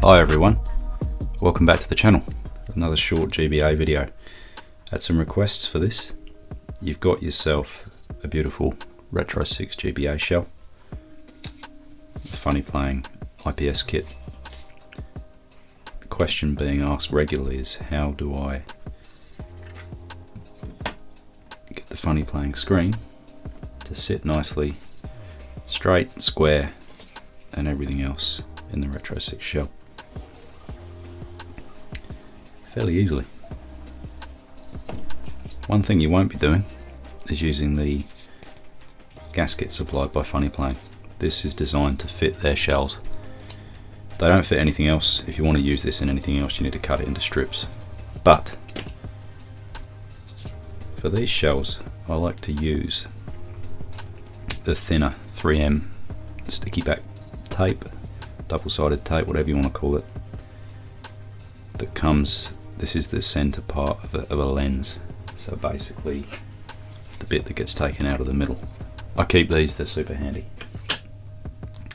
Hi everyone, welcome back to the channel. Another short GBA video. Had some requests for this. You've got yourself a beautiful RetroSix GBA shell, a FunnyPlaying IPS kit. The question being asked regularly is, how do I get the FunnyPlaying screen to sit nicely, straight, square, and everything else in the RetroSix shell? Fairly easily. One thing you won't be doing is using the gasket supplied by FunnyPlaying. This is designed to fit their shells. They don't fit anything else. If you want to use this in anything else, you need to cut it into strips. But for these shells, I like to use the thinner 3M sticky back tape, double-sided tape, whatever you want to call it, that comes. This is the center part of a lens, so basically the bit that gets taken out of the middle. I keep these, they're super handy,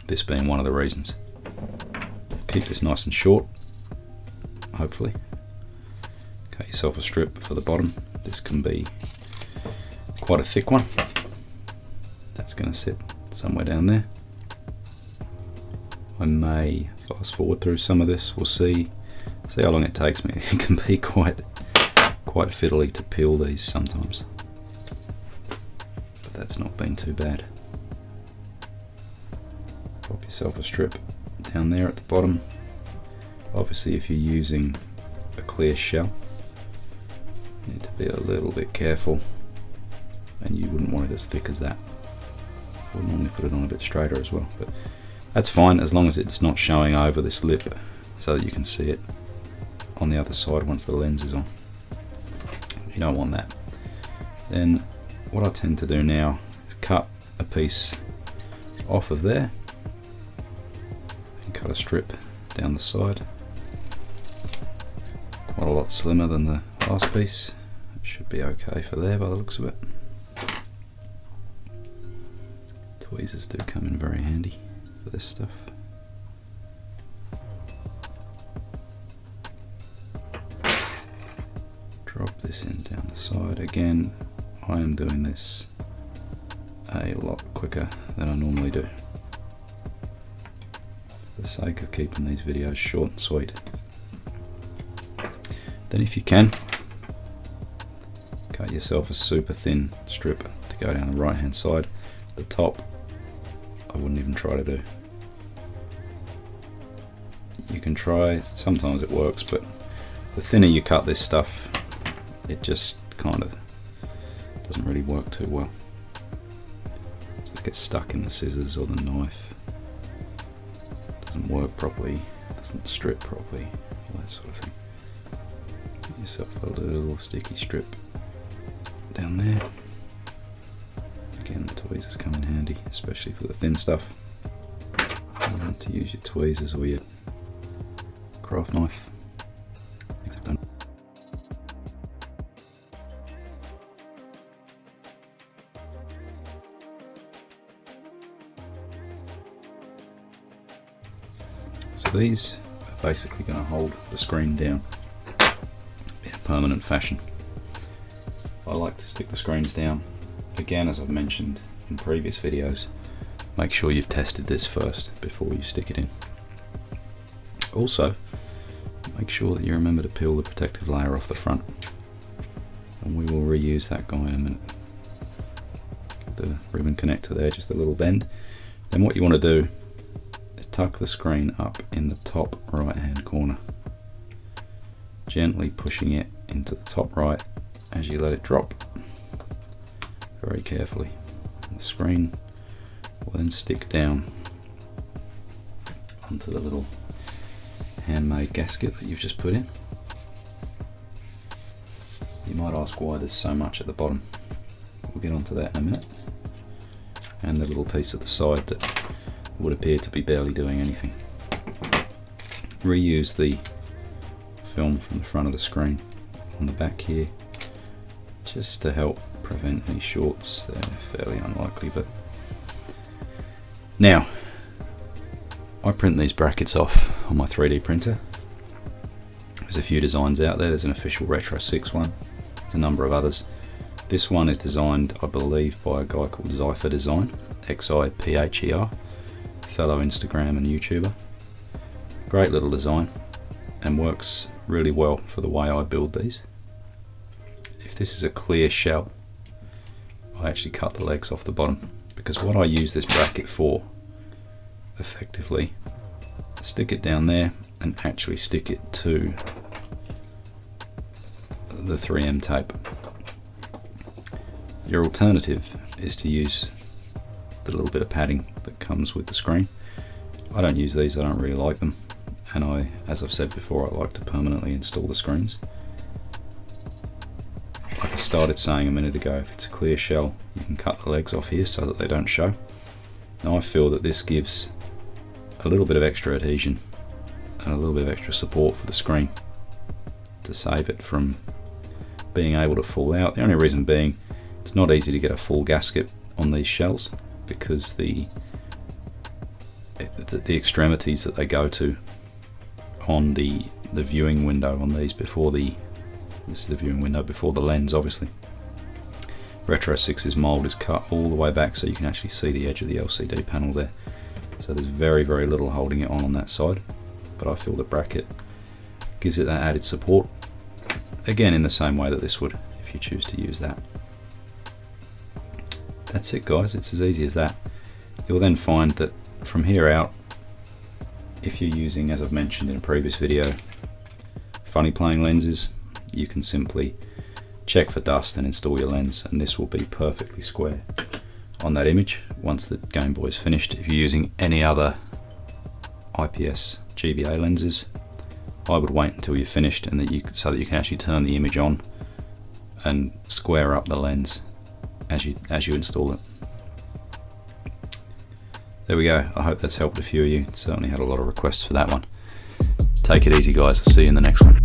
this being one of the reasons. Keep this nice and short, hopefully. Cut yourself a strip for the bottom. This can be quite a thick one. That's going to sit somewhere down there. I may fast forward through some of this, we'll see how long it takes me. It can be quite fiddly to peel these sometimes, but that's not been too bad. Pop yourself a strip down there at the bottom. Obviously if you're using a clear shell, you need to be a little bit careful, and you wouldn't want it as thick as that. I would normally put it on a bit straighter as well, but that's fine as long as it's not showing over this lip so that you can see it on the other side once the lens is on. You don't want that. Then what I tend to do now is cut a piece off of there and cut a strip down the side. Quite a lot slimmer than the last piece. It should be okay for there by the looks of it. Tweezers do come in very handy for this stuff. Drop this in down the side. Again, I am doing this a lot quicker than I normally do, for the sake of keeping these videos short and sweet. Then if you can, cut yourself a super thin strip to go down the right hand side. The top I wouldn't even try to do. You can try, sometimes it works, but the thinner you cut this stuff, it just kind of doesn't really work too well. It just gets stuck in the scissors or the knife. Doesn't work properly, doesn't strip properly, all that sort of thing. Get yourself a little sticky strip down there. Again, the tweezers come in handy, especially for the thin stuff. You want to use your tweezers or your craft knife. So these are basically going to hold the screen down in a permanent fashion. I like to stick the screens down. Again, as I've mentioned in previous videos, make sure you've tested this first before you stick it in. Also, make sure that you remember to peel the protective layer off the front, and we will reuse that guy in a minute. Give the ribbon connector there just a little bend. Then what you want to do is tuck the screen up in the top right hand corner, gently pushing it into the top right as you let it drop, very carefully. The screen will then stick down onto the little handmade gasket that you've just put in. You might ask why there's so much at the bottom. We'll get onto that in a minute. And the little piece at the side that would appear to be barely doing anything. Reuse the film from the front of the screen on the back here, just to help prevent any shorts. They're fairly unlikely, but now I print these brackets off on my 3D printer. There's a few designs out there. There's an official RetroSix one. There's a number of others. This one is designed, I believe, by a guy called Xipher Design, Xipher, fellow Instagram and YouTuber. Great little design and works really well for the way I build these. If this is a clear shell, I actually cut the legs off the bottom, because what I use this bracket for, effectively, stick it down there and actually stick it to the 3M tape. Your alternative is to use the little bit of padding that comes with the screen. I don't use these, I don't really like them, and as I've said before, I like to permanently install the screens. Like I started saying a minute ago, if it's a clear shell, you can cut the legs off here so that they don't show. Now I feel that this gives a little bit of extra adhesion and a little bit of extra support for the screen to save it from being able to fall out. The only reason being, it's not easy to get a full gasket on these shells, because the extremities that they go to on the viewing window on these this is the viewing window before the lens, obviously. RetroSix's mould is cut all the way back so you can actually see the edge of the LCD panel there. So there's very, very little holding it on that side, but I feel the bracket gives it that added support, again in the same way that this would if you choose to use that. That's it guys, it's as easy as that. You'll then find that from here out, if you're using, as I've mentioned in a previous video, FunnyPlaying lenses, you can simply check for dust and install your lens, and this will be perfectly square on that image once the Game Boy is finished. If you're using any other IPS GBA lenses, I would wait until you're finished and so that you can actually turn the image on and square up the lens as you install it. There we go. I hope that's helped a few of you. Certainly had a lot of requests for that one. Take it easy guys, I'll see you in the next one.